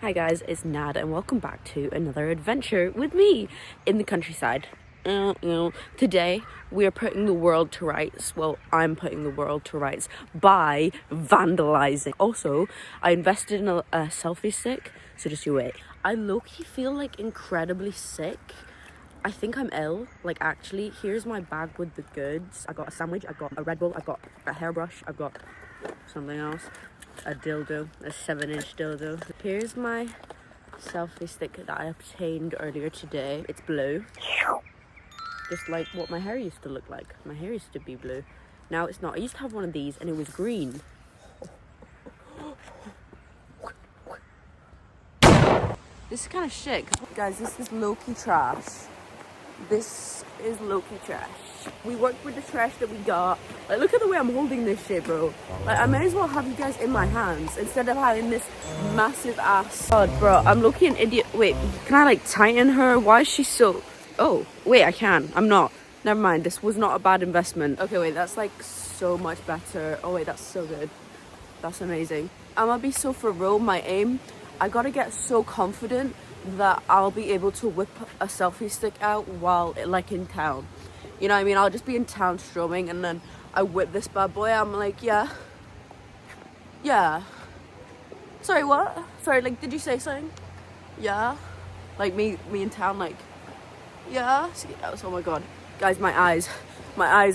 Hi guys, it's Nad and welcome back to another adventure with me in the countryside. Today we are putting the world to rights. Well, I'm putting the world to rights by vandalizing. Also, I invested in a selfie stick, so just you wait. I low-key feel like incredibly sick. I think I'm ill. Like, actually, here's my bag with the goods. I got a sandwich, I got a Red Bull, I got a hairbrush, I've got something else. A dildo, a 7-inch dildo. Here's my selfie stick that I obtained earlier today. It's blue, just like what my hair used to look like. My hair used to be blue. Now it's not. I used to have one of these and it was green. This is kind of shit. Guys, this is low-key trash. This is low-key trash. We worked with the trash that we got. Like, look at the way I'm holding this shit, bro. Like, I may as well have you guys in my hands instead of having this massive ass. God, bro, I'm low-key an idiot. Wait, can I like tighten her? Why is she so... Oh, wait, I can. I'm not. Never mind. This was not a bad investment. Okay, wait, that's like so much better. Oh, wait, that's so good. That's amazing. I'm gonna be so for real. My aim, I gotta get so confident that I'll be able to whip a selfie stick out while like in town. You know what I mean? I'll just be in town strolling and then I whip this bad boy. I'm like, yeah. Sorry, what? Sorry, like, did you say something? Yeah. Like me in town, like, yeah. Oh my god. Guys, my eyes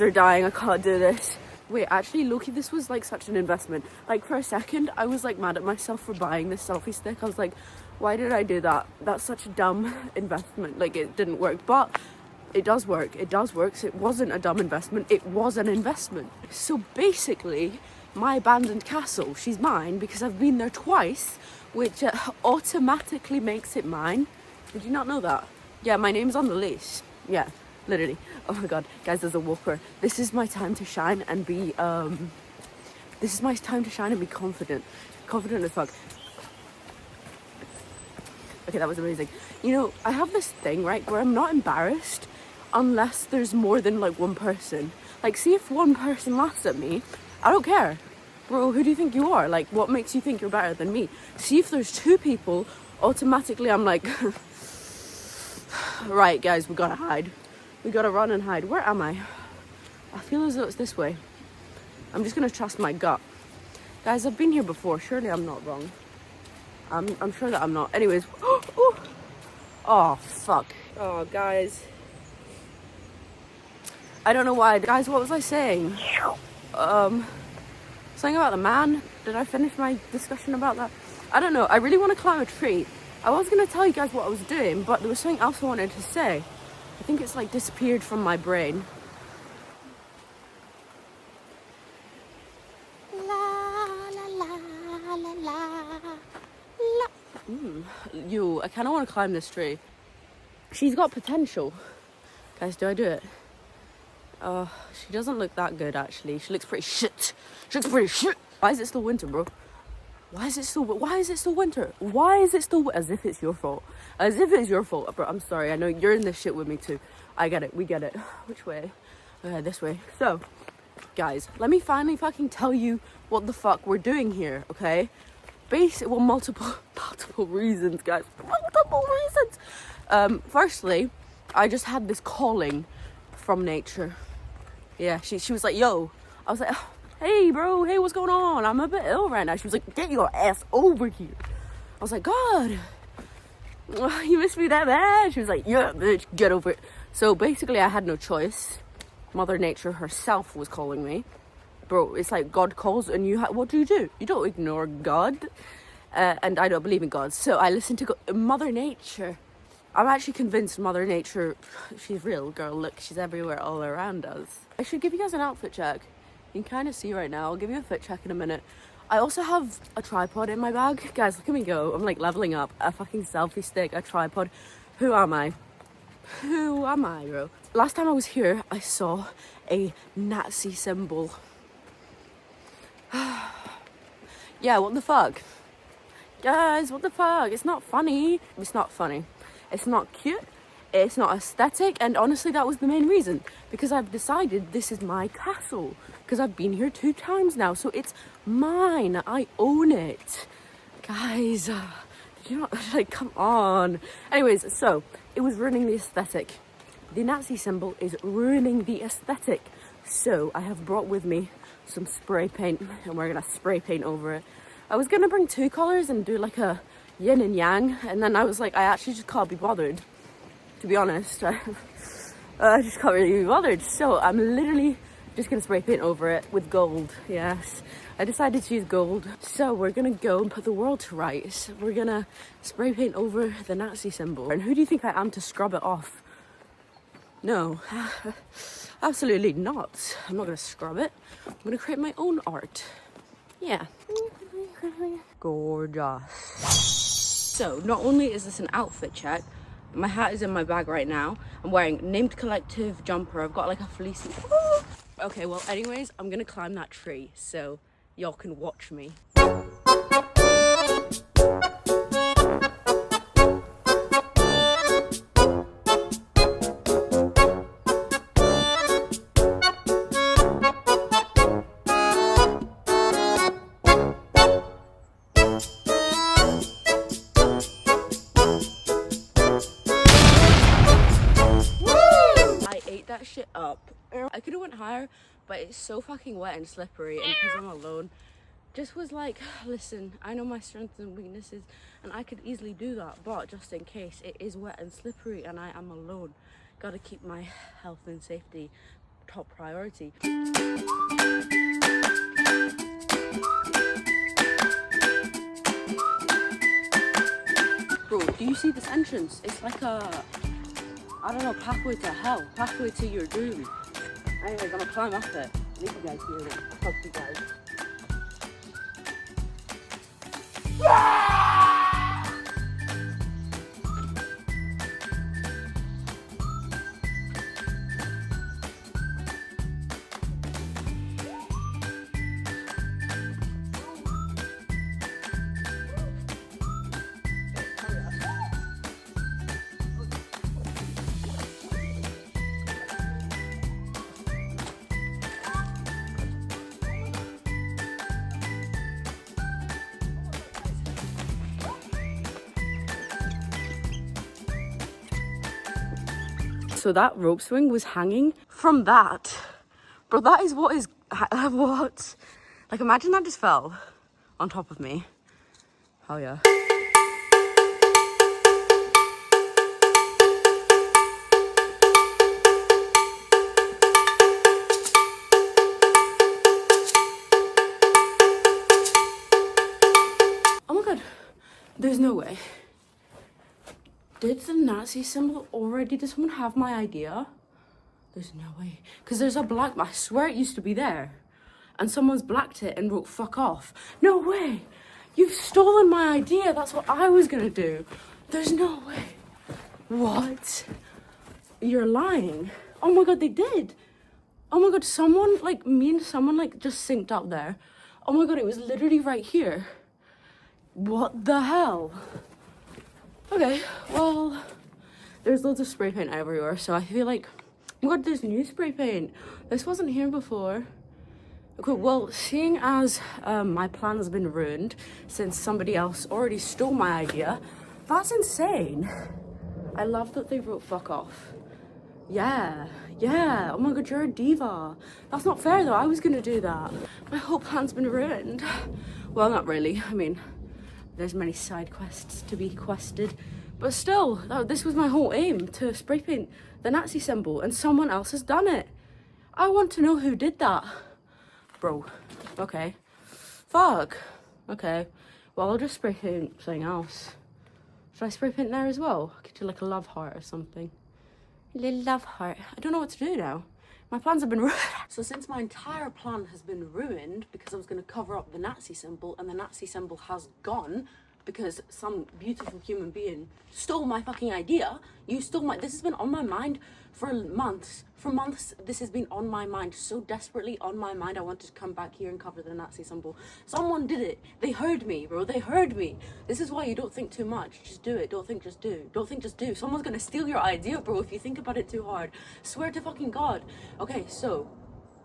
are dying. I can't do this. Wait, actually, Loki, this was like such an investment. Like, for a second, I was like mad at myself for buying this selfie stick. I was like, why did I do that? That's such a dumb investment. Like, it didn't work, but it does work. It does work. So it wasn't a dumb investment. It was an investment. So basically, my abandoned castle, she's mine because I've been there twice, which automatically makes it mine. Did you not know that? Yeah, my name's on the lease. Yeah, literally. Oh my god, guys, there's a whooper. This is my time to shine and be confident. Confident as fuck. Okay, that was amazing. You know, I have this thing, right, where I'm not embarrassed unless there's more than like one person. Like, see, if one person laughs at me, I don't care. Bro, who do you think you are? Like, what makes you think you're better than me? See, if there's two people, automatically I'm like, right, guys, we gotta hide. We gotta run and hide. Where am I? I feel as though it's this way. I'm just gonna trust my gut. Guys, I've been here before. Surely I'm not wrong. I'm sure that I'm not. Anyways. Oh, fuck. Oh, guys. I don't know why. Guys, what was I saying? Something about the man. Did I finish my discussion about that? I don't know. I really want to climb a tree. I was going to tell you guys what I was doing, but there was something else I wanted to say. I think it's like disappeared from my brain. I kind of want to climb this tree. She's got potential. Guys, do I do it? She doesn't look that good, actually. She looks pretty shit. Why is it still winter, bro? Why is it still winter? Why is it still... As if it's your fault. As if it's your fault, bro. I'm sorry. I know you're in this shit with me, too. I get it. We get it. Which way? This way. So, guys, let me finally fucking tell you what the fuck we're doing here, okay? Multiple reasons, guys. Multiple reasons. Firstly, I just had this calling from nature. Yeah, she was like, yo. I was like, oh, hey, bro. Hey, what's going on? I'm a bit ill right now. She was like, get your ass over here. I was like, God, you miss me that bad? She was like, yeah, bitch, get over it. So basically, I had no choice. Mother Nature herself was calling me. Bro, it's like God calls and what do? You don't ignore God. And I don't believe in God. So I listen to Mother Nature. I'm actually convinced Mother Nature, she's real, girl. Look, she's everywhere, all around us. I should give you guys an outfit check. You can kind of see right now. I'll give you a fit check in a minute. I also have a tripod in my bag. Guys, look at me go. I'm like leveling up. A fucking selfie stick, a tripod. Who am I? Who am I, bro? Last time I was here, I saw a Nazi symbol. Yeah, what the fuck? Guys, what the fuck? It's not funny. It's not funny. It's not cute. It's not aesthetic. And honestly, that was the main reason. Because I've decided this is my castle. Because I've been here 2 times now. So it's mine. I own it. Guys, did you know, like, come on. Anyways, so it was ruining the aesthetic. The Nazi symbol is ruining the aesthetic. So I have brought with me some spray paint, and we're gonna spray paint over it. I was gonna bring 2 colors and do like a yin and yang, and then I was like, I actually just can't be bothered, to be honest. I just can't really be bothered. So I'm literally just gonna spray paint over it with gold. Yes, I decided to use gold. So we're gonna go and put the world to rights. We're gonna spray paint over the Nazi symbol. And who do you think I am to scrub it off? No, absolutely not. I'm not gonna scrub it. I'm gonna create my own art. Yeah. Gorgeous. So not only is this an outfit check, my hat is in my bag right now. I'm wearing Named Collective jumper. I've got like a fleecy. Okay, well, anyways, I'm gonna climb that tree so y'all can watch me. That shit up. I could have went higher, but it's so fucking wet and slippery, and because I'm alone, just was like, listen, I know my strengths and weaknesses and I could easily do that, but just in case, it is wet and slippery and I am alone. Gotta keep my health and safety top priority. Bro, do you see this entrance? It's like a, I don't know, pathway to hell, pathway to your doom. Anyways, I'm gonna climb up it. Leave you guys hear it. Fuck you guys. So that rope swing was hanging from that. Bro, that is what is, what? Like, imagine that just fell on top of me. Hell yeah. Oh my God, there's no way. Did the Nazi symbol already? Did someone have my idea? There's no way. Because there's a black, I swear it used to be there. And someone's blacked it and wrote fuck off. No way. You've stolen my idea. That's what I was going to do. There's no way. What? You're lying. Oh my God, they did. Oh my God, someone, like me and someone like just synced up there. Oh my God, it was literally right here. What the hell? Okay, well, there's loads of spray paint everywhere, so I feel like, oh my God, there's new spray paint. This wasn't here before. Okay, well, seeing as my plan has been ruined since somebody else already stole my idea, that's insane. I love that they wrote fuck off. Yeah, oh my God, you're a diva. That's not fair though, I was gonna do that. My whole plan's been ruined. Well, not really, I mean, there's many side quests to be quested, but still, this was my whole aim, to spray paint the Nazi symbol, and someone else has done it. I want to know who did that. Bro, okay. Fuck. Okay, well, I'll just spray paint something else. Should I spray paint there as well? I could do like a love heart or something. A little love heart. I don't know what to do now. My plans have been ruined. So since my entire plan has been ruined because I was going to cover up the Nazi symbol, and the Nazi symbol has gone because some beautiful human being stole my fucking idea. You stole my, this has been on my mind for months. For months, this has been on my mind, so desperately on my mind. I wanted to come back here and cover the Nazi symbol. Someone did it. They heard me, bro. They heard me. This is why you don't think too much. Just do it. Don't think, just do. Don't think, just do. Someone's gonna steal your idea, bro, if you think about it too hard. Swear to fucking God. Okay, so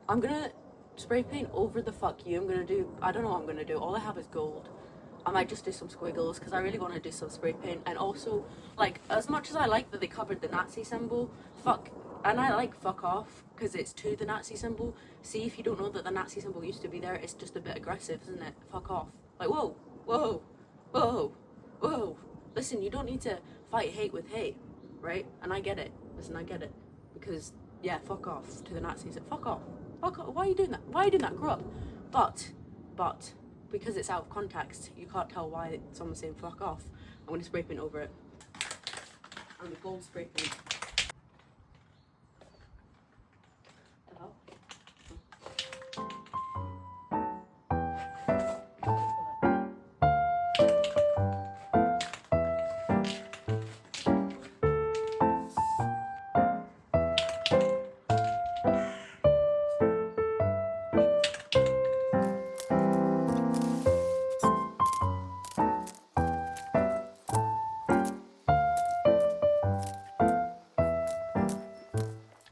I'm gonna spray paint over the fuck you. I'm gonna do, I don't know what I'm gonna do. All I have is gold. I might just do some squiggles because I really want to do some spray paint. And also, like, as much as I like that they covered the Nazi symbol, fuck off because it's to the Nazi symbol. See, if you don't know that the Nazi symbol used to be there, it's just a bit aggressive, isn't it? Fuck off. Like, whoa, whoa, whoa, whoa. Listen, you don't need to fight hate with hate, right? And I get it. Listen, I get it. Because, yeah, fuck off to the Nazis. Fuck off. Fuck off. Why are you doing that? Why are you doing that? Grow up. But, because it's out of context, you can't tell why someone's saying fuck off. I'm going to spray paint over it. And the gold spray paint.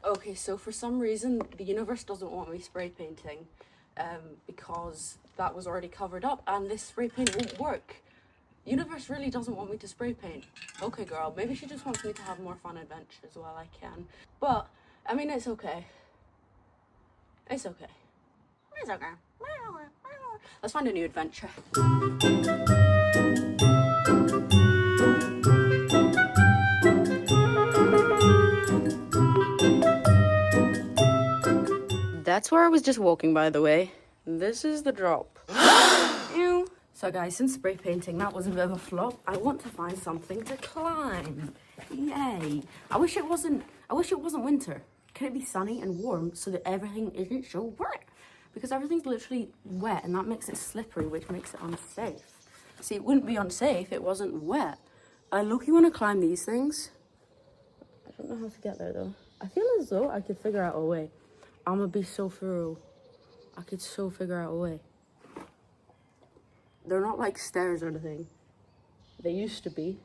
Okay, so for some reason, the universe doesn't want me spray painting because that was already covered up and this spray paint won't work. Universe really doesn't want me to spray paint. Okay, girl, maybe she just wants me to have more fun adventures while I can. But, I mean, it's okay. It's okay. It's okay. Let's find a new adventure. That's where I was just walking, by the way. This is the drop. Ew. So guys, since spray painting, that was a bit of a flop. I want to find something to climb. Yay. I wish it wasn't winter. Can it be sunny and warm so that everything isn't so wet? Because everything's literally wet and that makes it slippery, which makes it unsafe. See, it wouldn't be unsafe if it wasn't wet. I low-key want to climb these things. I don't know how to get there though. I feel as though I could figure out a way. I'm gonna be so thorough. I could so figure out a way. They're not like stairs or anything. They used to be,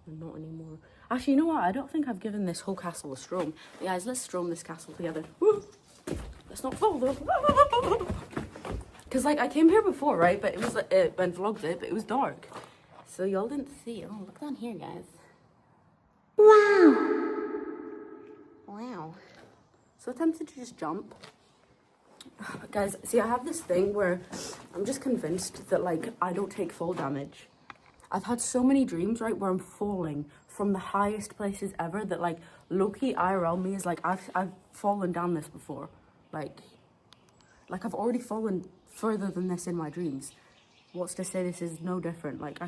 and not anymore. Actually, you know what? I don't think I've given this whole castle a strom. But guys, let's strom this castle together. Woo! Let's not fall though. Because like I came here before, right? But it was like and vlogged it, but it was dark, so y'all didn't see. Oh, look down here, guys. Wow. Wow. So tempted to just jump. Guys, see, I have this thing where I'm just convinced that, like, I don't take fall damage. I've had so many dreams, right, where I'm falling from the highest places ever that, like, low-key IRL me is like, I've fallen down this before. Like I've already fallen further than this in my dreams. What's to say this is no different? Like,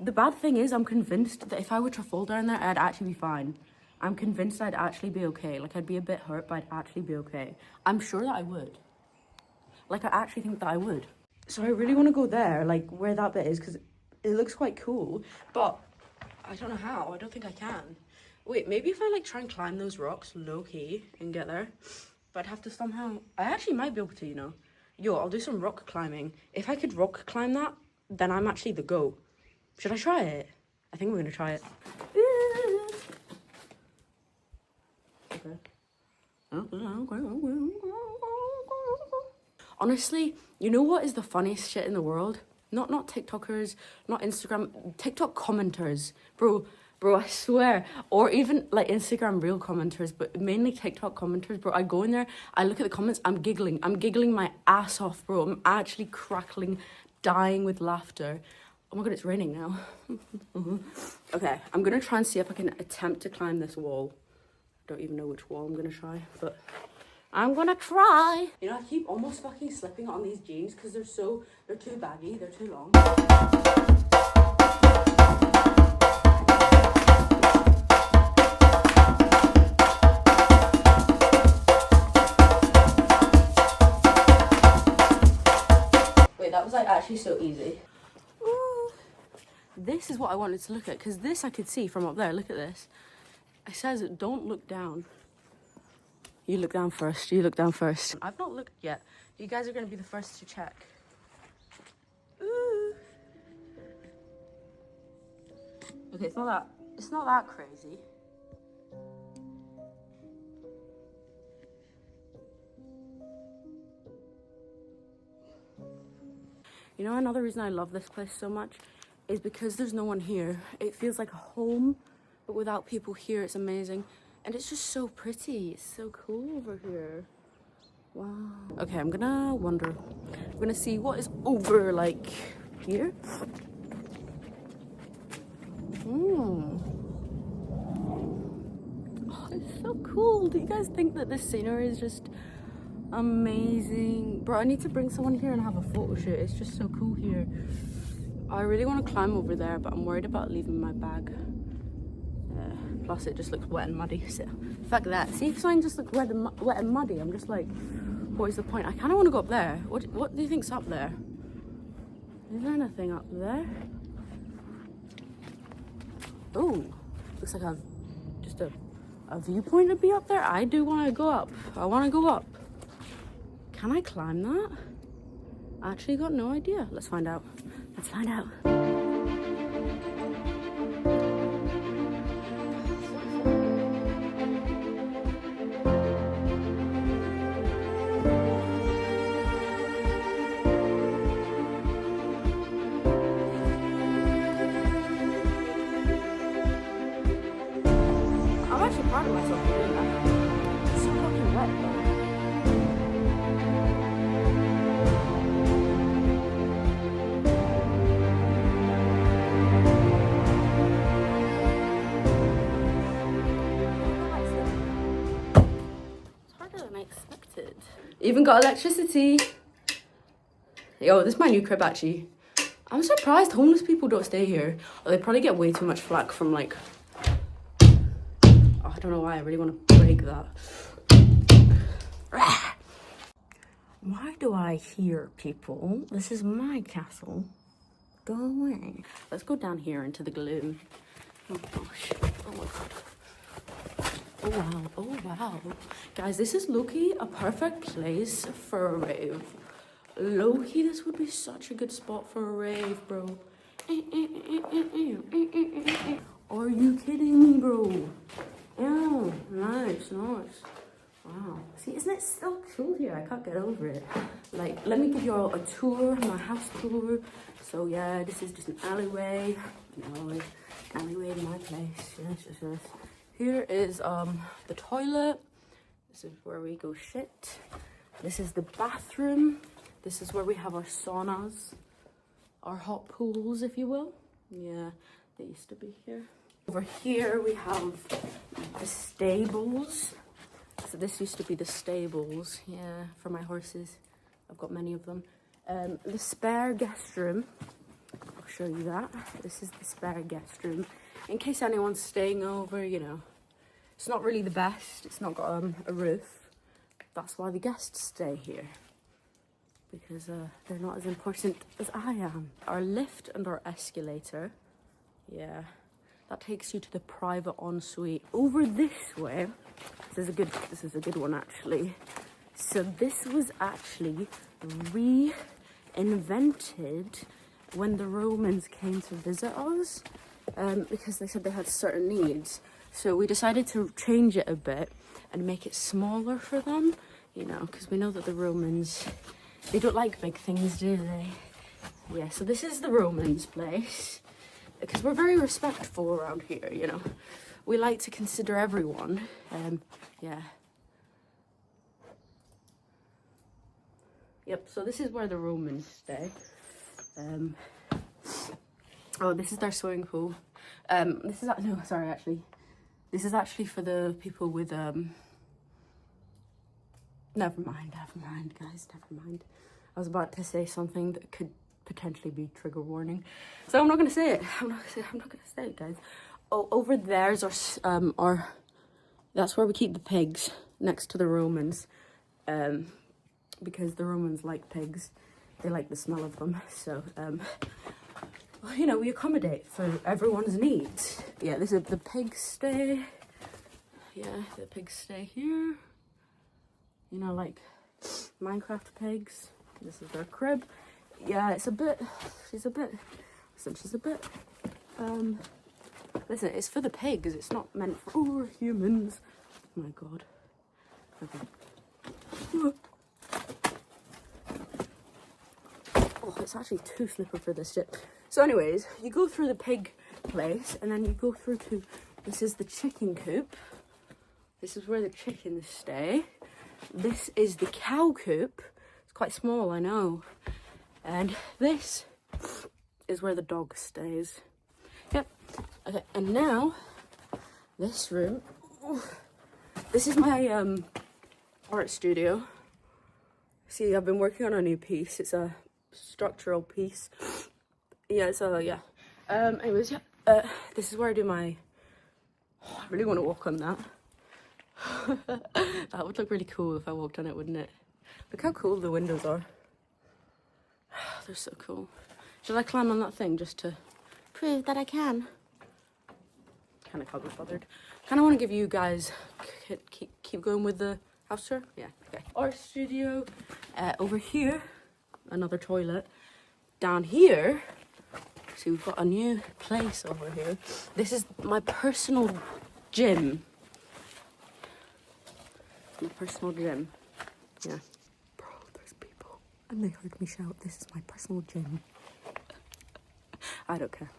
the bad thing is I'm convinced that if I were to fall down there, I'd actually be fine. I'm convinced I'd actually be okay. Like, I'd be a bit hurt, but I'd actually be okay. I'm sure that I would. Like, I actually think that I would. So I really want to go there, like, where that bit is, because it looks quite cool. But I don't know how. I don't think I can. Wait, maybe if I, like, try and climb those rocks low-key and get there. But I'd have to somehow... I actually might be able to, you know. Yo, I'll do some rock climbing. If I could rock climb that, then I'm actually the GOAT. Should I try it? I think I'm going to try it. Honestly, you know what is the funniest shit in the world? Not TikTokers, not Instagram, TikTok commenters. Bro, I swear. Or even like Instagram real commenters, but mainly TikTok commenters, bro. I go in there, I look at the comments, I'm giggling my ass off, bro. I'm actually crackling, dying with laughter. Oh my god, it's raining now. Okay, I'm gonna try and see if I can attempt to climb this wall. Don't even know which wall I'm gonna try, but I'm gonna try. You know, I keep almost fucking slipping on these jeans because they're too baggy, they're too long. Wait, that was like actually so easy. Ooh. This is what I wanted to look at, because this I could see from up there. Look at this. It says, don't look down. You look down first. You look down first. I've not looked yet. You guys are going to be the first to check. Ooh. Okay, it's not that crazy. You know, another reason I love this place so much is because there's no one here. It feels like a home, but without people here, it's amazing. And it's just so pretty. It's so cool over here. Wow. Okay, I'm gonna wander. I'm gonna see what is over, like, here. Oh, it's so cool. Do you guys think that this scenery is just amazing? Bro, I need to bring someone here and have a photo shoot. It's just so cool here. I really want to climb over there, but I'm worried about leaving my bag. Plus, it just looks wet and muddy. So, fuck that. See, if something just looks wet and muddy, I'm just like, what is the point? I kind of want to go up there. What do you think's up there? Is there anything up there? Oh, looks like just a viewpoint to be up there. I do want to go up. I want to go up. Can I climb that? I actually got no idea. Let's find out. Let's find out. I'm actually proud of myself for doing that. It's so fucking wet though. Even got electricity. Yo, this is my new crib actually. I'm surprised homeless people don't stay here. Or they probably get way too much flack from like... Oh, I don't know why, I really want to break that. Why do I hear people? This is my castle. Go away. Let's go down here into the gloom. Oh gosh. Oh my god. Oh wow, oh wow. Guys, this is low-key a perfect place for a rave. Low-key, this would be such a good spot for a rave, bro. Are you kidding me, bro? Oh, nice, nice. Wow. See, isn't it so cool here? I can't get over it. Like, let me give you all a tour, my house tour. So yeah, this is just an alleyway. Alleyway in my place. Yes. Here is the toilet. This is where we go shit. This is the bathroom. This is where we have our saunas, our hot pools, if you will. Yeah, they used to be here. Over here we have the stables. So this used to be the stables, yeah, for my horses. I've got many of them. The spare guest room. I'll show you that. This is the spare guest room. In case anyone's staying over, you know. It's not really the best. It's not got a roof. That's why the guests stay here. Because they're not as important as I am. Our lift and our escalator. Yeah. That takes you to the private ensuite. Over this way. This is a good one actually. So this was actually reinvented when the Romans came to visit us. Because they said they had certain needs. So we decided to change it a bit and make it smaller for them, you know, because we know that the Romans, they don't like big things, do they? Yeah, so this is the Romans' place, because we're very respectful around here, you know. We like to consider everyone, yeah. Yep, so this is where the Romans stay. Oh, this is their swimming pool. This is, no, sorry, actually. This is actually for the people with, never mind, guys, never mind. I was about to say something that could potentially be trigger warning. So I'm not going to say it. I'm not going to say it, guys. Oh, over there's our, that's where we keep the pigs, next to the Romans. Because the Romans like pigs. They like the smell of them. So, well, you know, we accommodate for everyone's needs. Yeah, this is the pigs stay. Yeah, the pigs stay here. You know, like Minecraft pigs. This is their crib. Yeah, she's a bit, listen, it's for the pigs. It's not meant for humans. Oh my God. Okay. Oh, it's actually too slippery for this shit. So anyways, you go through the pig place, and then you go through to, this is the chicken coop. This is where the chickens stay. This is the cow coop. It's quite small, I know. And this is where the dog stays. Yep. Okay, and now, this room. This is my art studio. See, I've been working on a new piece. It's a structural piece. Yeah, so yeah. Anyways, yeah. This is where I do my... Oh, I really want to walk on that. That would look really cool if I walked on it, wouldn't it? Look how cool the windows are. They're so cool. Should I climb on that thing just to prove that I can? Kind of can't be bothered. Kind of want to give you guys... Keep going with the house tour? Yeah, okay. Art studio. Over here, another toilet. Down here, see, we've got a new place over here. This is my personal gym. My personal gym. Yeah. Bro, there's people. And they heard me shout, this is my personal gym. I don't care.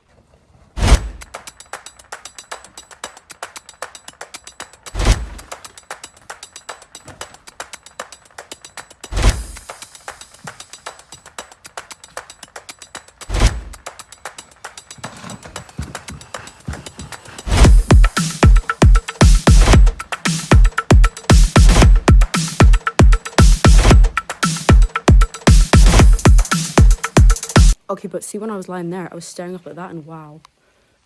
Okay, but see, when I was lying there, I was staring up at that and wow.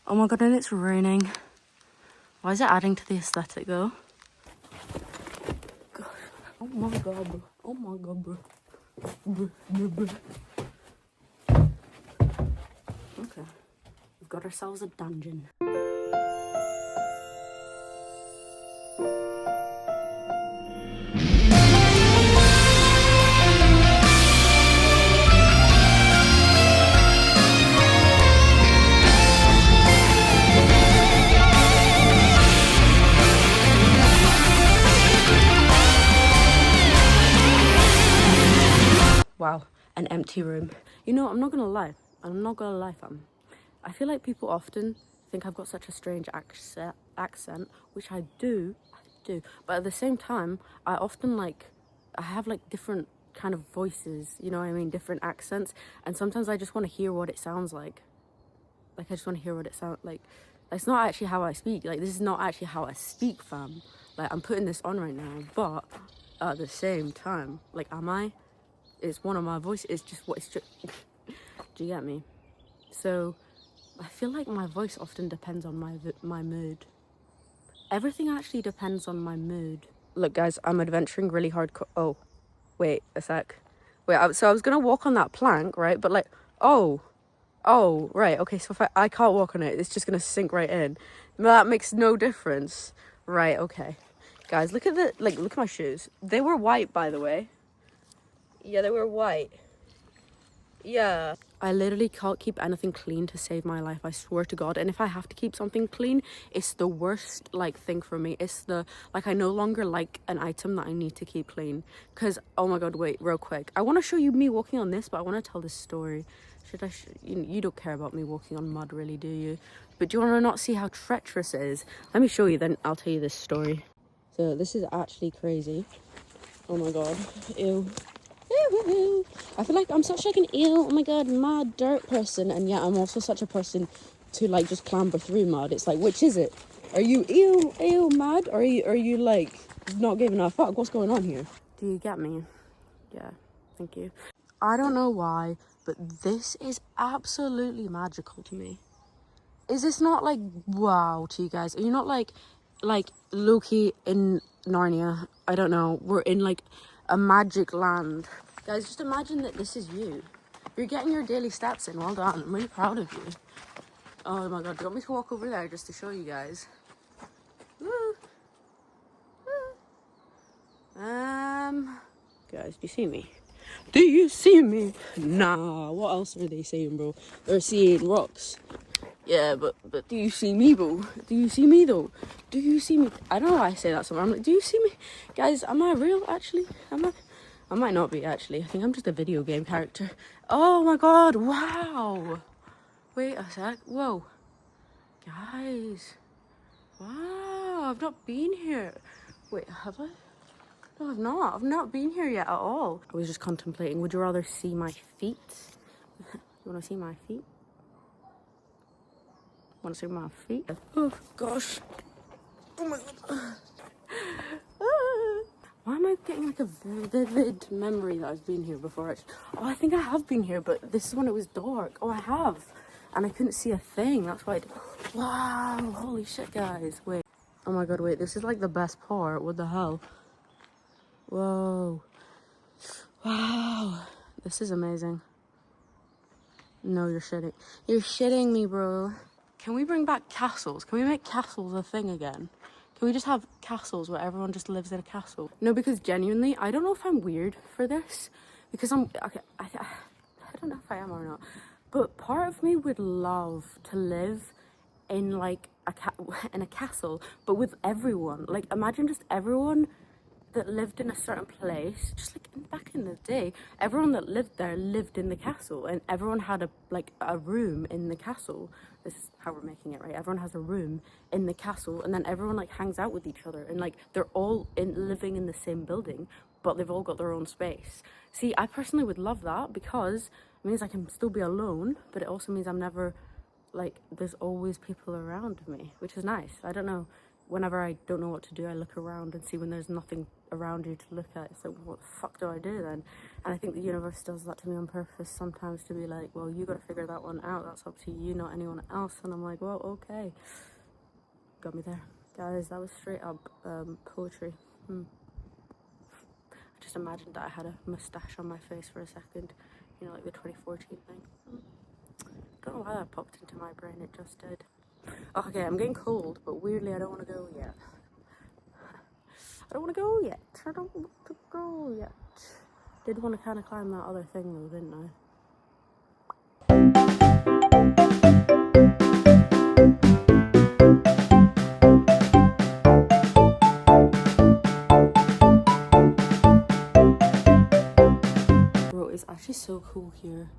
Oh my god, and it's raining. Why is it adding to the aesthetic though? God. Oh my god, bro. Oh my god, bro. Okay, we've got ourselves a dungeon. Wow, an empty room. You know, I'm not gonna lie, fam. I feel like people often think I've got such a strange accent, which I do. But at the same time, I often I have like different kind of voices, you know what I mean? Different accents. And sometimes I just want to hear what it sounds like. Like, I just want to hear what it sounds like. It's not actually how I speak. Like, this is not actually how I speak, fam. Like, I'm putting this on right now, but at the same time, like, am I? It's one of my voices. It's just what it's just. Do you get me? So I feel like my voice often depends on my mood. Everything actually depends on my mood. Look, guys, I'm adventuring really hardcore. Oh, wait a sec. Wait, so I was gonna walk on that plank, right? But like, oh, right. Okay, so if I can't walk on it, it's just gonna sink right in. That makes no difference, right? Okay, guys, look at look at my shoes. They were white, by the way. Yeah, they were white. Yeah. I literally can't keep anything clean to save my life, I swear to God. And if I have to keep something clean, it's the worst, thing for me. It's I no longer like an item that I need to keep clean. Because, oh my God, wait, real quick. I want to show you me walking on this, but I want to tell this story. Should I? You don't care about me walking on mud, really, do you? But do you want to not see how treacherous it is? Let me show you, then I'll tell you this story. So, this is actually crazy. Oh my God. Ew. I feel like I'm such an oh my God, mad dirt person, and yet I'm also such a person to just clamber through mud. It's like, which is it? Are you ew mad, or are you not giving a fuck? What's going on here? Do you get me? Yeah, thank you. I don't know why, but this is absolutely magical to me. Is this not wow to you guys? Are you not like Loki in Narnia? I don't know. We're in a magic land. Guys, just imagine that this is you. You're getting your daily steps in. Well done. I'm really proud of you. Oh my God, do you want me to walk over there just to show you guys? Woo. Woo. Guys, do you see me? Do you see me? Nah, what else are they saying, bro? They're seeing rocks. Yeah, but do you see me, bro? Do you see me, though? Do you see me? I don't know why I say that somewhere. I'm like, do you see me? Guys, am I real, actually? Am I? I might not be, actually. I think I'm just a video game character. Oh my god, wow. Wait a sec. Whoa. Guys. Wow, I've not been here. Wait, have I? No, I've not. I've not been here yet at all. I was just contemplating, would you rather see my feet? You want to see my feet? Want to see my feet? Oh, gosh. Oh my god. Why am I getting like a vivid memory that I've been here before? Actually? Oh, I think I have been here, but this is when it was dark. Oh, I have. And I couldn't see a thing. That's why wow, holy shit, guys. Wait. Oh my god, wait. This is like the best part. What the hell? Whoa. Wow. This is amazing. No, you're shitting. You're shitting me, bro. Can we bring back castles? Can we make castles a thing again? Can we just have castles where everyone just lives in a castle? No, because genuinely, I don't know if I'm weird for this. Because okay, I don't know if I am or not. But part of me would love to live in like in a castle, but with everyone. Like, imagine just everyone that lived in a certain place, just like back in the day, everyone that lived there lived in the castle, and everyone had a room in the castle. This is how we're making it, right? Everyone has a room in the castle, and then everyone like hangs out with each other, and like they're all living in the same building, but they've all got their own space. See, I personally would love that, because it means I can still be alone, but it also means I'm never like, there's always people around me, which is nice. I don't know. Whenever I don't know what to do, I look around and see when there's nothing around you to look at. It's like, what the fuck do I do then? And I think the universe does that to me on purpose sometimes, to be like, well, you got to figure that one out. That's up to you, not anyone else. And I'm like, well, okay. Got me there. Guys, that was straight up poetry. I just imagined that I had a mustache on my face for a second. You know, like the 2014 thing. Don't know why that popped into my brain. It just did. Okay, I'm getting cold, but weirdly I don't want to go yet. I don't want to go yet. I don't want to go yet. Did want to kind of climb that other thing though, didn't I? Bro, it's actually so cool here.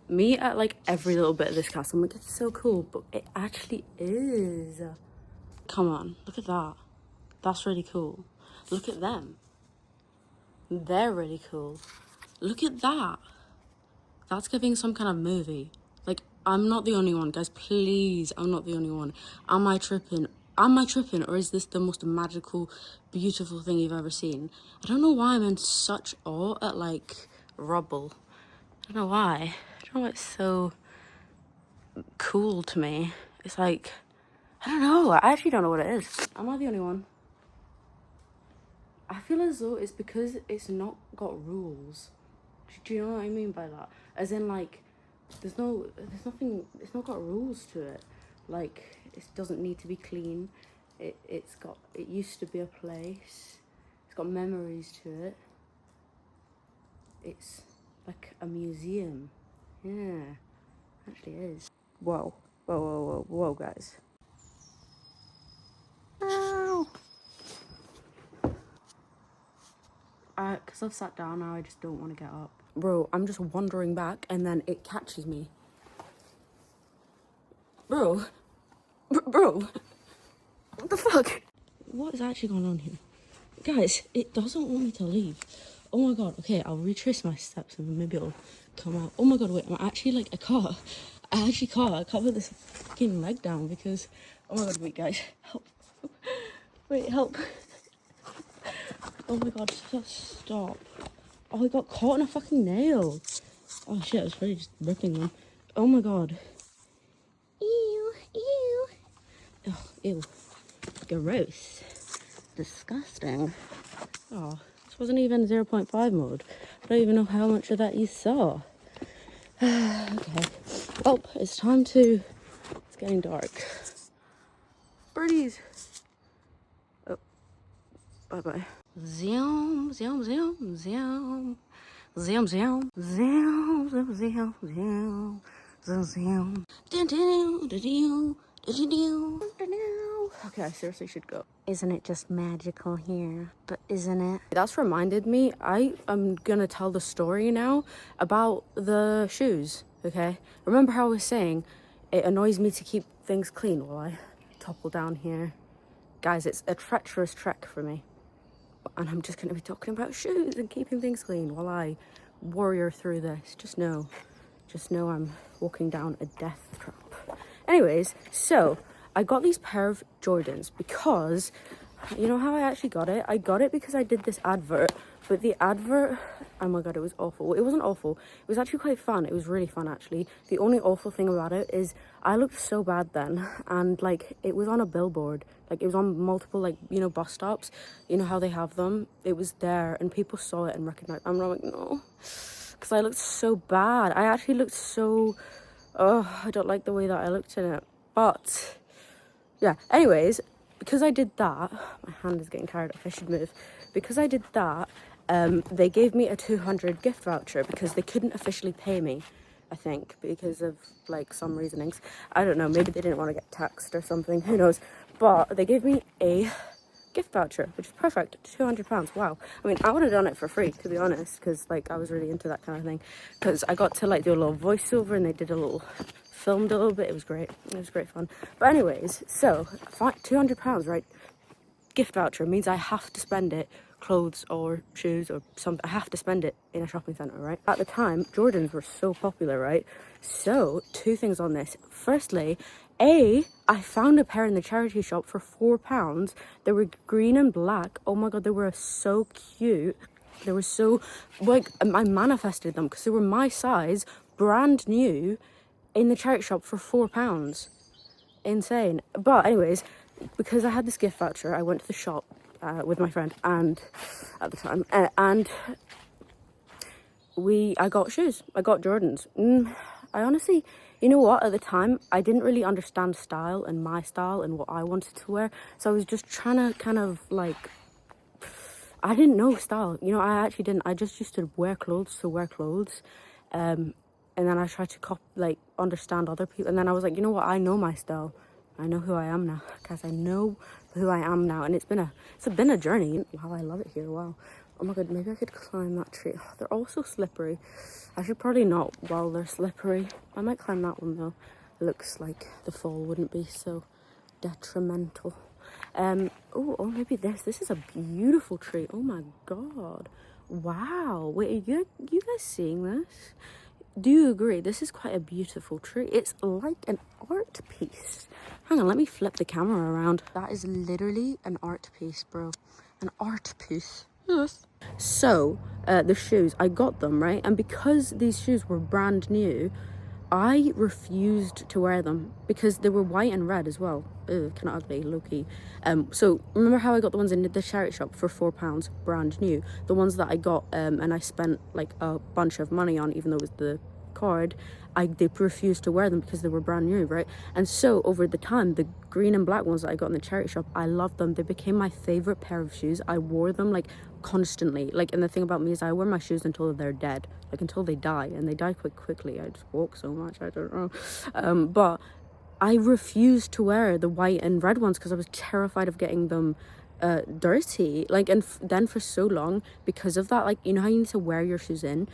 Me at like every little bit of this castle, I'm like, it's so cool, but it actually is. Come on, look at that. That's really cool. Look at them. They're really cool. Look at that. That's giving some kind of movie. Like, I'm not the only one, guys. Please, I'm not the only one. Am I tripping? Am I tripping? Or is this the most magical, beautiful thing you've ever seen? I don't know why I'm in such awe at like rubble. I don't know why. I don't know why it's so cool to me. It's like, I don't know. I actually don't know what it is. Am I the only one? I feel as though it's because it's not got rules. Do you know what I mean by that? As in, like, there's nothing, it's not got rules to it. Like, it doesn't need to be clean. It used to be a place. It's got memories to it. It's like a museum. Yeah, actually is. Whoa, whoa, whoa, whoa, whoa, guys. Ow. Because I've sat down now, I just don't want to get up. Bro, I'm just wandering back and then it catches me. Bro. Bro. What the fuck? What is actually going on here? Guys, it doesn't want me to leave. Oh my god, okay, I'll retrace my steps and maybe it'll come out. Oh my god, wait, I'm actually like, I can't put this fucking leg down because, oh my god, wait guys, help. Wait, help. Oh my god, just stop. Oh, I got caught in a fucking nail. Oh shit, I was really just ripping them. Oh my god. Ew, ew. Oh, ew. Gross. Disgusting. Oh, this wasn't even 0.5 mode. I don't even know how much of that you saw. Okay. Well, it's time to... It's getting dark. Birdies. Oh. Bye-bye. Zoom, zoom, zoom, zoom. Zoom, zoom, zoom, zoom, zoom, zoom, zoom, zoom. Okay, I seriously should go. Isn't it just magical here? But isn't it? That's reminded me, I am gonna tell the story now about the shoes, okay? Remember how I was saying it annoys me to keep things clean while I topple down here? Guys, it's a treacherous trek for me. And I'm just gonna be talking about shoes and keeping things clean while I warrior through this. Just know I'm walking down a death trap. Anyways, so I got these pair of Jordans because, you know how I actually got it? I got it because I did this advert, but the advert, oh my god, it was awful. It wasn't awful. It was actually quite fun. It was really fun, actually. The only awful thing about it is I looked so bad then, and like it was on a billboard. Like it was on multiple, like, you know, bus stops. You know how they have them? It was there, and people saw it and recognized. I'm like, no, because I looked so bad. I actually looked so, I don't like the way that I looked in it. But yeah, anyways, because I did that, my hand is getting carried off, I should move. Because I did that, they gave me a 200 gift voucher because they couldn't officially pay me, I think, because of like some reasonings. I don't know, maybe they didn't want to get taxed or something, who knows. But they gave me a gift voucher, which is perfect. £200. Wow. I mean, I would have done it for free, to be honest, because like I was really into that kind of thing. Because I got to like do a little voiceover, and they did a little, filmed a little bit. It was great. It was great fun. But anyways, so £200, right? Gift voucher means I have to spend it, clothes or shoes or something. I have to spend it in a shopping centre, right? At the time, Jordans were so popular, right? So two things on this. Firstly, I found a pair in the charity shop for £4. They were green and black. Oh my god, they were so cute. They were so, like, I manifested them because they were my size, brand new, in the charity shop for £4. Insane. But anyways, because I had this gift voucher, I went to the shop with my friend and at the time, and I got shoes. I got Jordans. I honestly, you know what, at the time I didn't really understand style and my style and what I wanted to wear, so I was just trying to kind of like, I didn't know style, you know. I actually didn't. I just used to wear clothes to wear clothes, and then I tried to understand other people, and then I was like, you know what, I know my style. I know who I am now, guys. I know who I am now, and it's been a journey. Wow, I love it here. Wow. Oh my god, maybe I could climb that tree. Oh, they're all so slippery. I should probably not while they're slippery. I might climb that one though. It looks like the fall wouldn't be so detrimental. Oh, maybe this is a beautiful tree. Oh my god. Wow. Wait, are you guys seeing this? Do you agree? This is quite a beautiful tree. It's like an art piece. Hang on, let me flip the camera around. That is literally an art piece, bro. An art piece. Yes. So, the shoes, I got them, right? And because these shoes were brand new, I refused to wear them because they were white and red as well. Kind of ugly, low-key. So remember how I got the ones in the charity shop for £4, brand new? The ones that I got and I spent like a bunch of money on, even though it was the card, they refused to wear them because they were brand new, right? And so over the time, the green and black ones that I got in the charity shop, I loved them. They became my favorite pair of shoes. I wore them like constantly. Like, and the thing about me is I wear my shoes until they're dead, like until they die, and they die quite quickly. I just walk so much, I don't know. But I refused to wear the white and red ones because I was terrified of getting them dirty, like, and then for so long, because of that, like, you know how you need to wear your shoes in,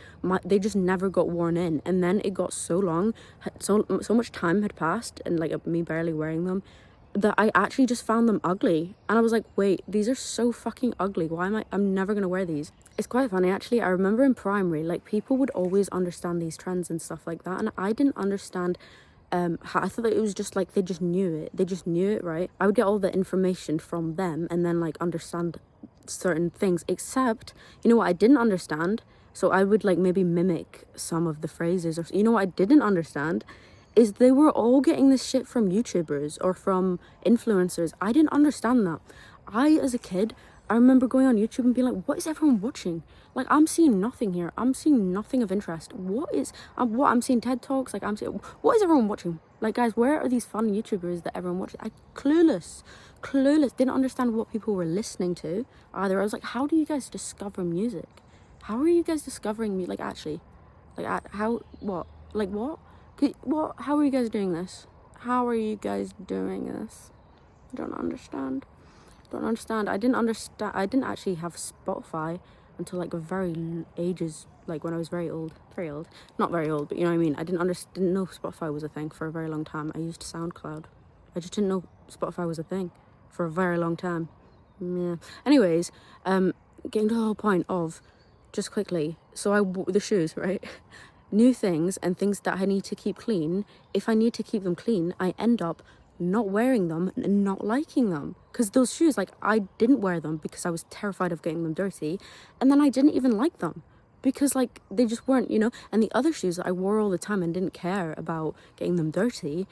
they just never got worn in, and then it got so long, so much time had passed, and like me barely wearing them, that I actually just found them ugly, and I was like, wait, these are so fucking ugly, I'm never gonna wear these. It's quite funny actually. I remember in primary, like, people would always understand these trends and stuff like that, and I didn't understand I thought that it was just like they just knew it, right? I would get all the information from them and then like understand certain things, except, you know what I didn't understand? So I would like maybe mimic some of the phrases, or, you know what I didn't understand is they were all getting this shit from YouTubers or from influencers. I didn't understand that. As a kid, I remember going on YouTube and being like, what is everyone watching? Like, I'm seeing nothing here. I'm seeing nothing of interest. I'm seeing TED Talks. Like, what is everyone watching? Like, guys, where are these fun YouTubers that everyone watches? clueless. Didn't understand what people were listening to either. I was like, how do you guys discover music? How are you guys discovering me? Like, actually, like, how, what? How are you guys doing this? How are you guys doing this? I don't understand. Don't understand. I didn't understand. I didn't actually have Spotify until like ages, like when I was very old. Not very old, but you know what I mean. I didn't know Spotify was a thing for a very long time. I used SoundCloud. I just didn't know Spotify was a thing for a very long time. Yeah. Anyways, getting to the whole point of, just quickly, so the shoes, right? New things and things that I need to keep clean. If I need to keep them clean, I end up not wearing them and not liking them, because those shoes, like, I didn't wear them because I was terrified of getting them dirty, and then I didn't even like them because, like, they just weren't, you know. And the other shoes that I wore all the time and didn't care about getting them dirty,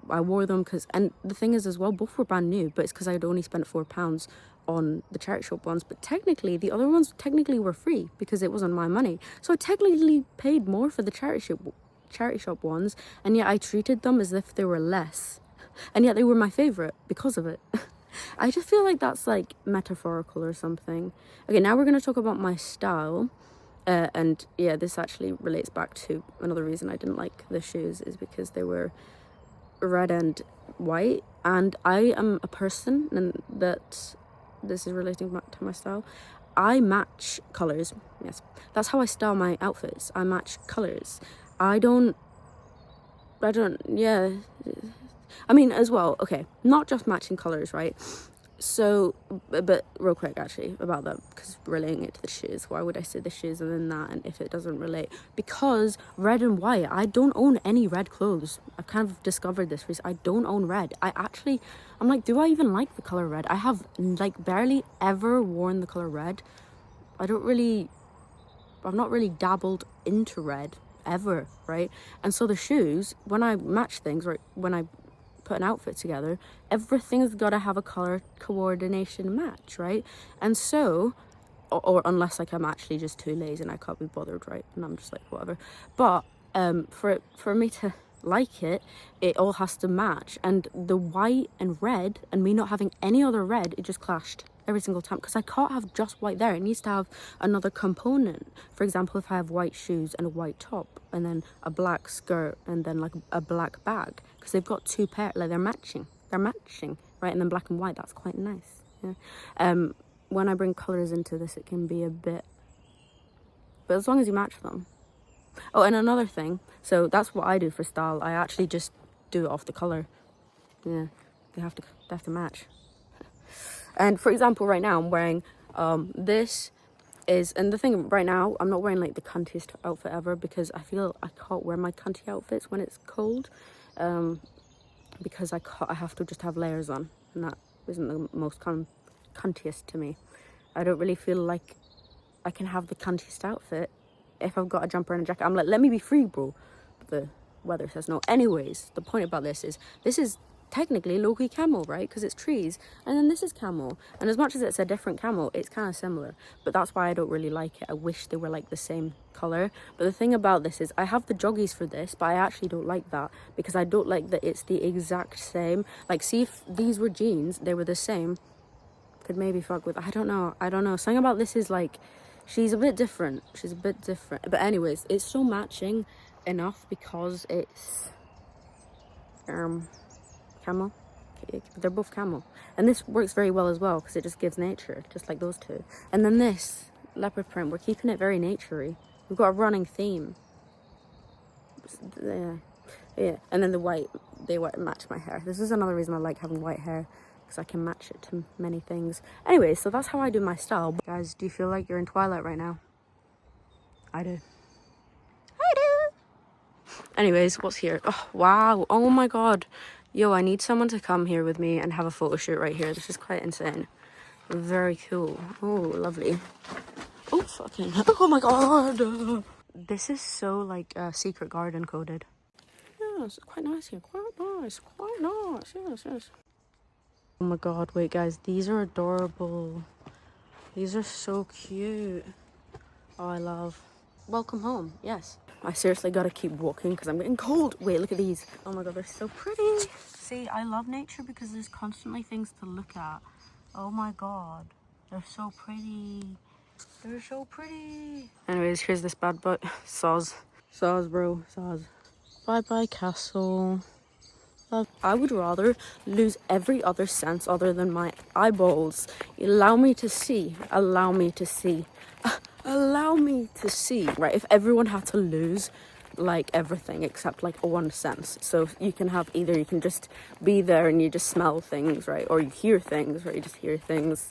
I wore them because, and the thing is as well, both were brand new, but it's because I'd only spent £4 on the charity shop ones, but technically the other ones technically were free because it wasn't my money, so I technically paid more for the charity shop ones, and yet I treated them as if they were less, and yet they were my favorite because of it. I just feel like that's like metaphorical or something. Okay, now we're going to talk about my style, and yeah, this actually relates back to another reason I didn't like the shoes, is because they were red and white, and I am a person, and that this is relating back to my style, I match colors. Yes, that's how I style my outfits. I match colors. I don't, yeah. I mean, as well, okay, not just matching colors, right? So, but real quick, actually, about that, because relating it to the shoes, why would I say the shoes and then that, and if it doesn't relate? Because red and white, I don't own any red clothes. I've kind of discovered this recently. I don't own red. I'm like, do I even like the color red? I have, like, barely ever worn the color red. I've not really dabbled into red, ever, right? And so the shoes, when I match things, or when I put an outfit together, everything's got to have a color coordination match, right? And so, or unless like I'm actually just too lazy and I can't be bothered, right? And I'm just like, whatever. But for me to like it, it all has to match. And the white and red, and me not having any other red, it just clashed every single time, because I can't have just white there. It needs to have another component. For example, if I have white shoes and a white top, and then a black skirt, and then like a black bag, because they've got two pairs, like they're matching, right? And then black and white, that's quite nice. Yeah. When I bring colors into this, it can be a bit, but as long as you match them. Oh, and another thing, so that's what I do for style. I actually just do it off the color. Yeah, they have to match. And for example, right now I'm wearing this is, and the thing right now, I'm not wearing like the cuntiest outfit ever, because I feel I can't wear my cunty outfits when it's cold, because I have to just have layers on, and that isn't the most cuntiest to me. I don't really feel like I can have the cuntiest outfit if I've got a jumper and a jacket. I'm like, let me be free, bro. But the weather says no. Anyways, the point about this is technically low-key camel, right? Because it's trees, and then this is camel, and as much as it's a different camel, it's kind of similar, but that's why I don't really like it. I wish they were like the same color. But the thing about this is I have the joggies for this, but I actually don't like that, because I don't like that it's the exact same. Like, see, if these were jeans, they were the same, could maybe fuck with, I don't know, something about this is like, she's a bit different, but anyways, it's still matching enough because it's camel. They're both camel, and this works very well as well because it just gives nature, just like those two. And then this leopard print, we're keeping it very naturey. We've got a running theme. Yeah. And then the white, they match my hair. This is another reason I like having white hair, because I can match it to many things. Anyway, so that's how I do my style. Guys, do you feel like you're in Twilight right now? I do. Anyways, what's here? Oh, wow. Oh my god. Yo, I need someone to come here with me and have a photo shoot right here. This is quite insane. Very cool. Oh, lovely. Oh, fucking. Oh my god. This is so like secret garden coded. Yeah, it's quite nice here. Quite nice. Yes. Oh my god, wait guys, these are adorable. These are so cute. Oh, I love. Welcome home, yes. I seriously gotta keep walking because I'm getting cold. Wait, look at these. Oh my god, they're so pretty. See, I love nature because there's constantly things to look at. Oh my god, they're so pretty. They're so pretty. Anyways, here's this bad boy. Soz, bro, soz. Bye-bye, castle. I would rather lose every other sense other than my eyeballs. Allow me to see. Allow me to see. Allow me to see. Right, if everyone had to lose like everything except like one sense, so you can have either, you can just be there and you just smell things, right, or you hear things, right, you just hear things,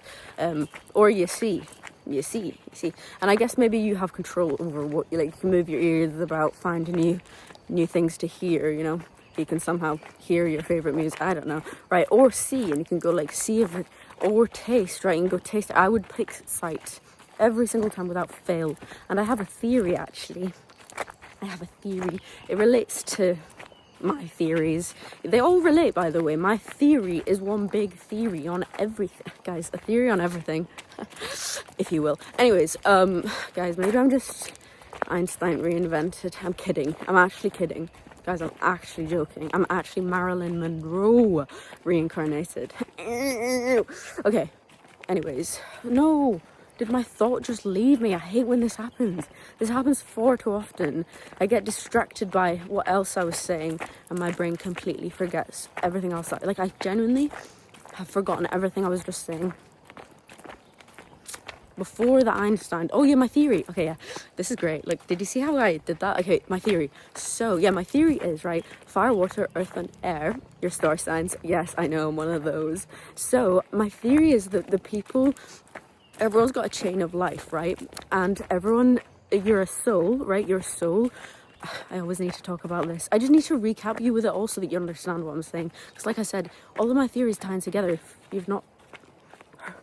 or you see. And I guess maybe you have control over what you like. You can move your ears about, find new things to hear, you know. You can somehow hear your favorite music, I don't know, right? Or see, and you can go like see if it, or taste, right? And go taste. I would pick sight every single time without fail. And I have a theory, actually. It relates to my theories. They all relate, by the way. My theory is one big theory on everything, guys. A theory on everything, if you will. Anyways, guys, maybe I'm just Einstein reinvented. I'm kidding. I'm actually kidding. Guys, I'm actually joking. I'm actually Marilyn Monroe reincarnated. Okay. Anyways, no. Did my thought just leave me? I hate when this happens. This happens far too often. I get distracted by what else I was saying and my brain completely forgets everything else. Like, I genuinely have forgotten everything I was just saying. Before the Einstein... Oh, yeah, my theory. Okay, yeah. This is great. Like, did you see how I did that? Okay, my theory. So, yeah, my theory is, right, fire, water, earth, and air. Your star signs. Yes, I know, I'm one of those. So, my theory is that the people... Everyone's got a chain of life, right? And everyone, you're a soul, right? You're a soul. I always need to talk about this. I just need to recap you with it all so that you understand what I'm saying. Because like I said, all of my theories tie together. If you've not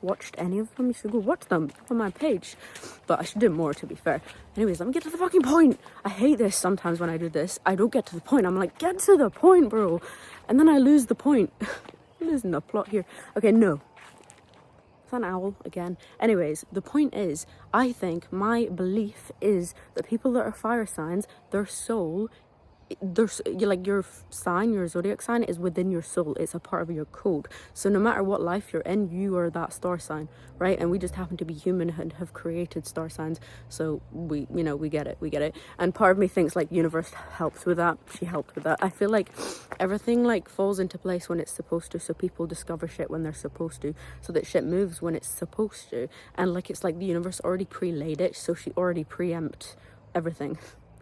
watched any of them, you should go watch them on my page. But I should do more, to be fair. Anyways, let me get to the fucking point. I hate this sometimes when I do this. I don't get to the point. I'm like, get to the point, bro. And then I lose the point. I'm losing the plot here. Okay, no. It's an owl again. Anyways, the point is, I think my belief is that people that are fire signs, their soul, your sign, your zodiac sign is within your soul. It's a part of your code. So no matter what life you're in, you are that star sign, right? And we just happen to be human and have created star signs. So we get it. And part of me thinks like universe helps with that. She helped with that. I feel like everything like falls into place when it's supposed to. So people discover shit when they're supposed to. So that shit moves when it's supposed to. And like it's like the universe already pre-laid it. So she already preempt everything.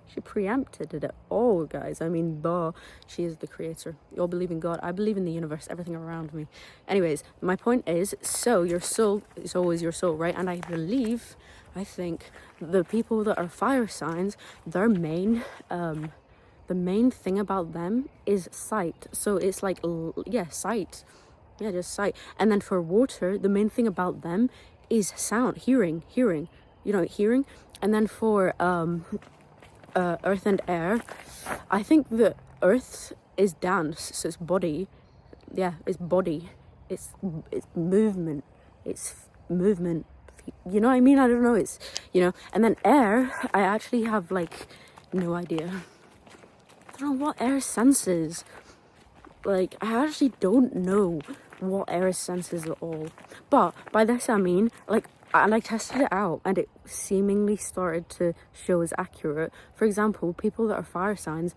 She preempted it all, guys. I mean, duh. She is the creator. You all believe in God. I believe in the universe, everything around me. Anyways, my point is, so your soul is always your soul, right? And I think the people that are fire signs, their main, the main thing about them is sight. So it's like, sight. Yeah, just sight. And then for water, the main thing about them is sound, hearing. You know, hearing. And then for, earth and air, I think the earth is dance, so it's body. Yeah, it's body. It's movement. It's movement. You know what I mean? I don't know. It's, you know. And then air, I actually have like no idea. I don't know what air senses. Like, I actually don't know what air senses at all. But by this I mean, like, and I tested it out and it seemingly started to show as accurate. For example, people that are fire signs,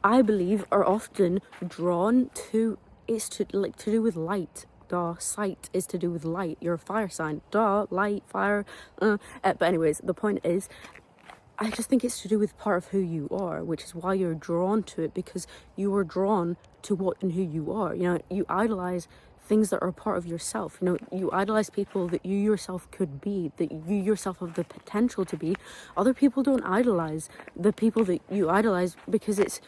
I believe, are often drawn to, it's to do with light. Duh, sight is to do with light. You're a fire sign. Duh, light, fire. But anyways, the point is, I just think it's to do with part of who you are, which is why you're drawn to it, because you are drawn to what and who you are. You know, you idolize things that are a part of yourself. You know, you idolize people that you yourself could be, that you yourself have the potential to be. Other people don't idolize the people that you idolize because it's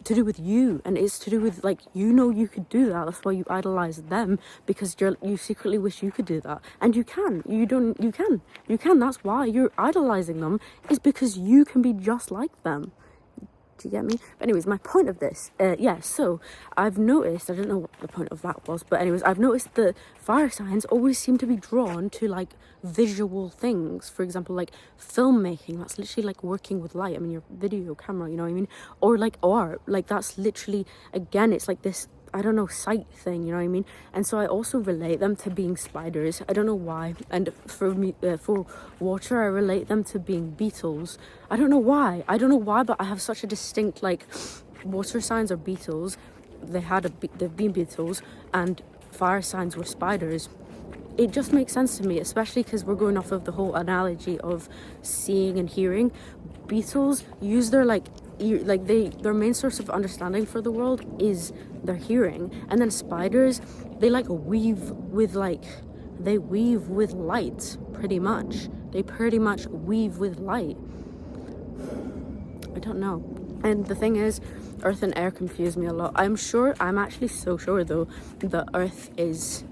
to do with you, and it's to do with, like, you know, you could do that. That's why you idolize them, because you secretly wish you could do that, and you can. You can. That's why you're idolizing them, is because you can be just like them. Do you get me? But anyways, my point of this, so I've noticed, I don't know what the point of that was, but anyways, I've noticed that fire signs always seem to be drawn to, like, visual things. For example, like filmmaking, that's literally like working with light. I mean, your video camera, you know what I mean? Or like art, like that's literally, again, it's like this, I don't know, sight thing, you know what I mean? And so I also relate them to being spiders. I don't know why. And for me, for water, I relate them to being beetles. I don't know why, but I have such a distinct, like, water signs are beetles. they've been beetles and fire signs were spiders. It just makes sense to me, especially because we're going off of the whole analogy of seeing and hearing. Beetles use their their main source of understanding for the world is their hearing, and then spiders, they weave with light, pretty much. They pretty much weave with light. I don't know. And the thing is, earth and air confuse me a lot. I'm actually so sure though that earth is,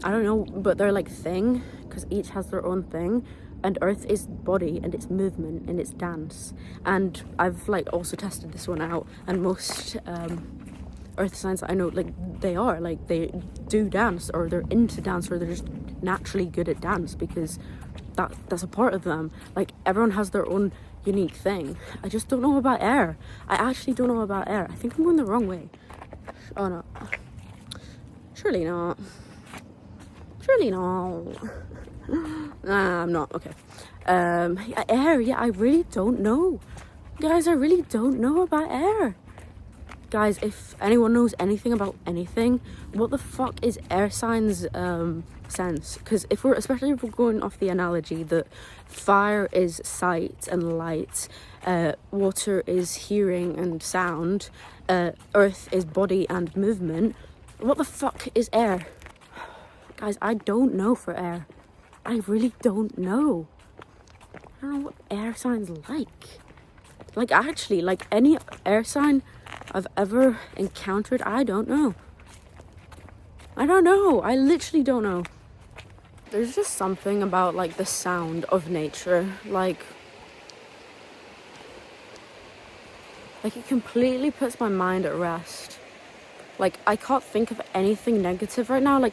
I don't know, but they're thing, because each has their own thing. And earth is body and it's movement and it's dance. And I've also tested this one out, and most earth signs that I know, they do dance, or they're into dance, or they're just naturally good at dance, because that's a part of them. Everyone has their own unique thing. I just don't know about air. I actually don't know about air. I think I'm going the wrong way. Oh no. Surely not. Surely not. Nah, I'm not. Okay. Air. Yeah, I really don't know. Guys, I really don't know about air. Guys, if anyone knows anything about anything, what the fuck is air signs sense? Because especially if we're going off the analogy that fire is sight and light, water is hearing and sound, earth is body and movement, what the fuck is air? Guys, I don't know for air. I really don't know. I don't know what air signs like. Actually, any air sign I've ever encountered, I don't know. I don't know. I literally don't know. There's just something about the sound of nature. It completely puts my mind at rest. I can't think of anything negative right now.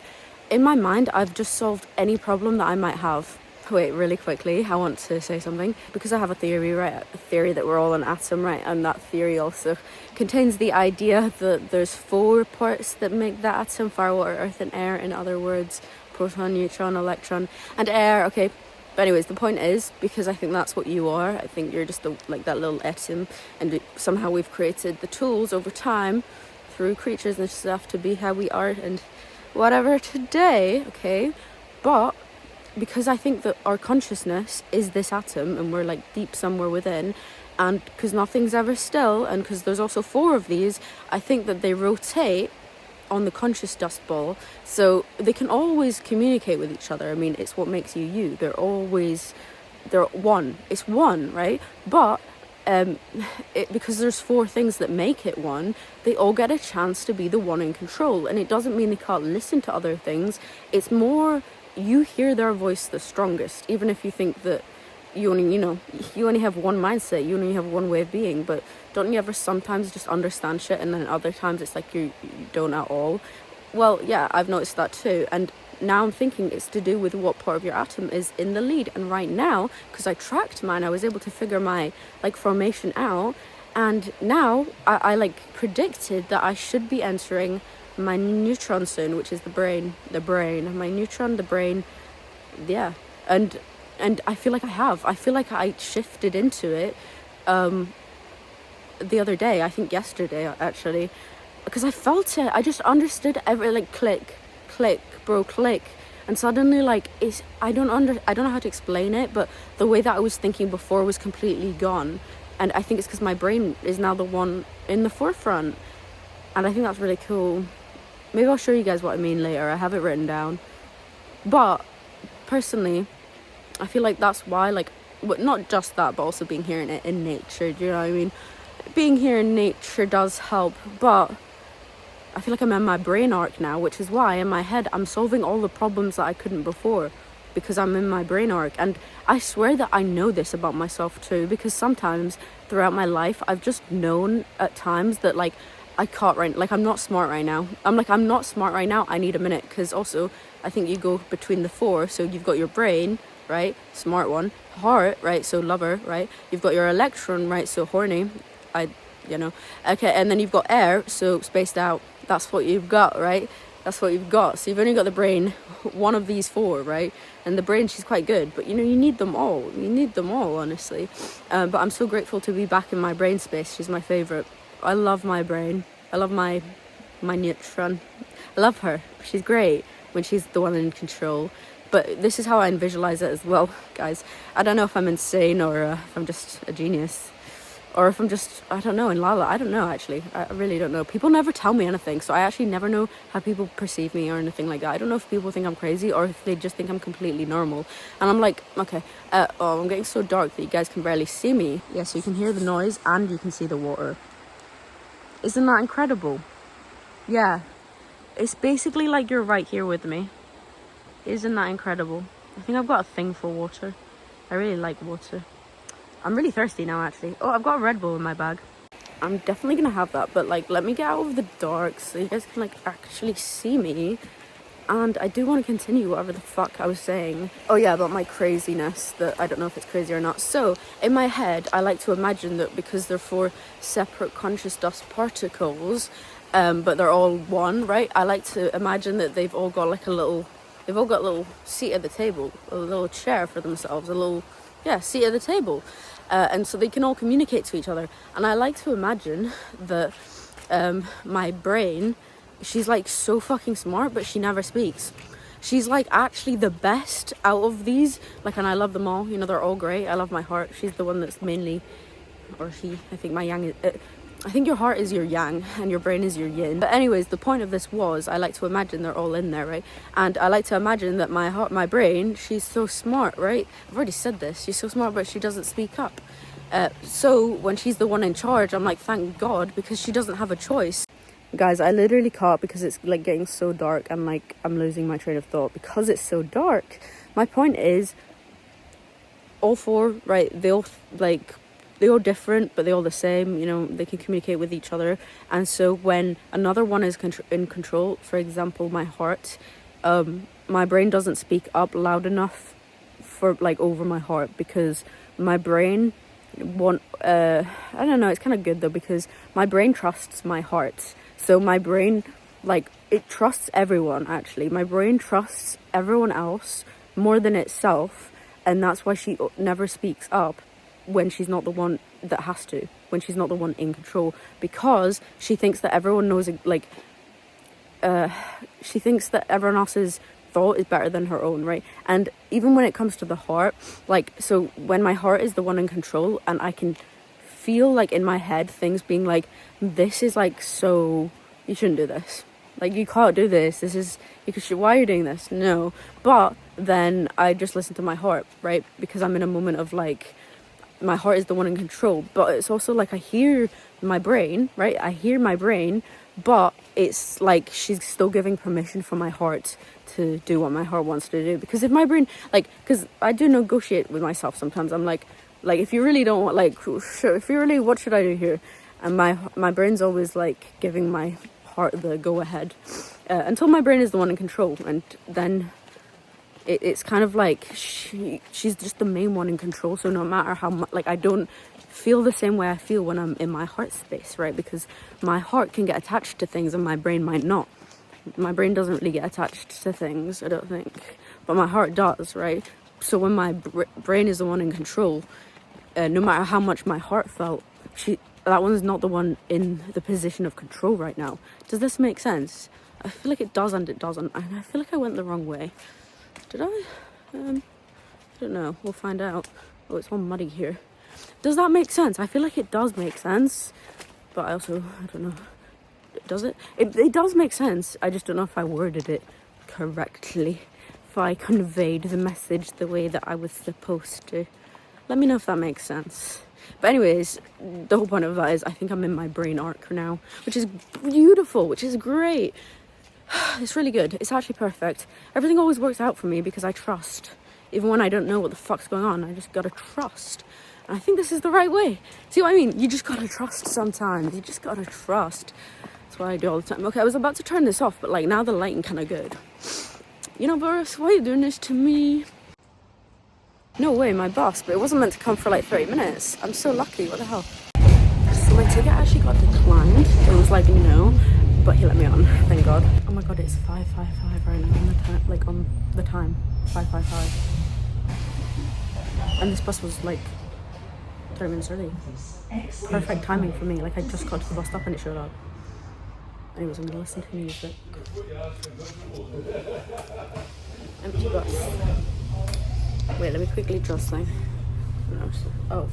In my mind, I've just solved any problem that I might have. Wait, really quickly, I want to say something. Because I have a theory, right? A theory that we're all an atom, right? And that theory also contains the idea that there's 4 parts that make that atom: fire, water, earth, and air. In other words, proton, neutron, electron, and air. Okay. But anyways, the point is, because I think that's what you are. I think you're just that little atom. And somehow we've created the tools over time through creatures and stuff to be how we are and whatever today, okay? But because I think that our consciousness is this atom, and we're deep somewhere within, and because nothing's ever still, and because there's also 4 of these, I think that they rotate on the conscious dust ball, so they can always communicate with each other. I mean, it's what makes you. They're one. It's one, right? But because there's 4 things that make it one, they all get a chance to be the one in control. And it doesn't mean they can't listen to other things. It's more, you hear their voice the strongest, even if you think that you only have one mindset, you only have one way of being. But don't you ever sometimes just understand shit, and then other times it's you don't at all? Well, yeah, I've noticed that too. And now I'm thinking it's to do with what part of your atom is in the lead. And right now, because I tracked mine, I was able to figure my formation out. And now I predicted that I should be entering my neutron soon, which is the brain, my neutron, the brain. Yeah. And I feel like I feel like I shifted into it the other day, I think yesterday actually, because I felt it. I just understood every click, bro, click. And suddenly it's, I don't know how to explain it, but the way that I was thinking before was completely gone. And I think it's because my brain is now the one in the forefront, and I think that's really cool. Maybe I'll show you guys what I mean later. I have it written down. But personally, I feel like that's why, not just that, but also being here in nature, do you know what I mean? Being here in nature does help, but I feel like I'm in my brain arc now, which is why in my head I'm solving all the problems that I couldn't before, because I'm in my brain arc. And I swear that I know this about myself too, because sometimes throughout my life I've just known at times that I can't I'm not smart right now. I'm not smart right now, I need a minute. Because also I think you go between the 4, so you've got your brain, right, smart one, heart, right, so lover, right, you've got your electron, right, so horny, okay, and then you've got air, so spaced out. That's what you've got, right? That's what you've got. So you've only got the brain, one of these 4, right? And the brain, she's quite good, but you need them all. You need them all, honestly. But I'm so grateful to be back in my brain space. She's my favorite. I love my brain. I love my my neutron. I love her. She's great when she's the one in control. But this is how I visualize it as well, guys. I don't know if I'm insane or if I'm just a genius. Or if I'm just, I don't know, in Lala. I don't know, actually. I really don't know. People never tell me anything, so I actually never know how people perceive me or anything like that. I don't know if people think I'm crazy or if they just think I'm completely normal. And I'm like, okay, oh, I'm getting so dark that you guys can barely see me. Yeah, so you can hear the noise and you can see the water. Isn't that incredible? Yeah. It's basically like you're right here with me. Isn't that incredible? I think I've got a thing for water. I really like water. I'm really thirsty now, actually. Oh, I've got a Red Bull in my bag. I'm definitely gonna have that, but like, let me get out of the dark so you guys can like actually see me. And I do want to continue whatever the fuck I was saying. Oh yeah, about my craziness, that I don't know if it's crazy or not. So in my head, I like to imagine that because they're 4 separate conscious dust particles, but they're all one, right? I like to imagine that they've all got like a little seat at the table, a little chair for themselves, a little, yeah, seat at the table. And so they can all communicate to each other. And I like to imagine that my brain, she's like so fucking smart, but she never speaks. She's like actually the best out of these. Like, and I love them all. You know, they're all great. I love my heart. She's the one that's mainly, or she, I think my yang is, I think your heart is your yang and your brain is your yin. But anyways, the point of this was I like to imagine they're all in there, right? And I like to imagine that my heart, my brain, she's so smart, right? I've already said this. She's so smart, but she doesn't speak up. So when she's the one in charge, I'm like, thank God, because she doesn't have a choice. Guys, I literally can't because it's like getting so dark and like I'm losing my train of thought because it's so dark. My point is, all 4, right? They all different, but they're all the same. You know, they can communicate with each other. And so when another one is in control, for example, my heart, my brain doesn't speak up loud enough for like over my heart because my brain I don't know, it's kind of good though because my brain trusts my heart. So my brain, like, it trusts everyone, actually. My brain trusts everyone else more than itself, and that's why she never speaks up when she's not the one that has to, when she's not the one in control, because she thinks that everyone knows, like, she thinks that everyone else's thought is better than her own, right? And even when it comes to the heart, like, so when my heart is the one in control and I can feel like in my head things being like, this is like, so you shouldn't do this, like you can't do this, this is, because why are you doing this? No. But then I just listen to my heart, right? Because I'm in a moment of like, my heart is the one in control, but it's also like I hear my brain, right? I hear my brain, but it's like she's still giving permission for my heart to do what my heart wants to do. Because if my brain, like, because I do negotiate with myself sometimes. I'm like if you really don't want, like, sure, if you really, what should I do here? And my brain's always like giving my heart the go ahead until my brain is the one in control, and then it's kind of like she's just the main one in control. So no matter how much, like, I don't feel the same way I feel when I'm in my heart space, right? Because my heart can get attached to things and my brain might not. My brain doesn't really get attached to things, I don't think, but my heart does, right? So when my brain is the one in control, no matter how much my heart felt, that one's not the one in the position of control right now. Does this make sense? I feel like it does and it doesn't, and I feel like I went the wrong way. Did I? I don't know. We'll find out. Oh, it's all muddy here. Does that make sense? I feel like it does make sense, but I also, I don't know. Does it? It does make sense. I just don't know if I worded it correctly, if I conveyed the message the way that I was supposed to. Let me know if that makes sense. But anyways, the whole point of that is I think I'm in my brain arc now, which is beautiful, which is great. It's really good. It's actually perfect. Everything always works out for me because I trust. Even when I don't know what the fuck's going on, I just gotta trust. And I think this is the right way. See what I mean? You just gotta trust sometimes. You just gotta trust. That's what I do all the time. Okay, I was about to turn this off, but like now the lighting kind of good. You know, Boris, why are you doing this to me? No way, my boss, but it wasn't meant to come for like 30 minutes. I'm so lucky, what the hell? So my ticket actually got declined. It was like, no, but he let me on, thank God. Oh my God, it's 5:55 right now on the time, like on the time, 5:55. And this bus was like 30 minutes early. Perfect timing for me, like I just got to the bus stop and it showed up. Anyways, I'm gonna listen to music. Empty bus. Wait, let me quickly draw something. Oh.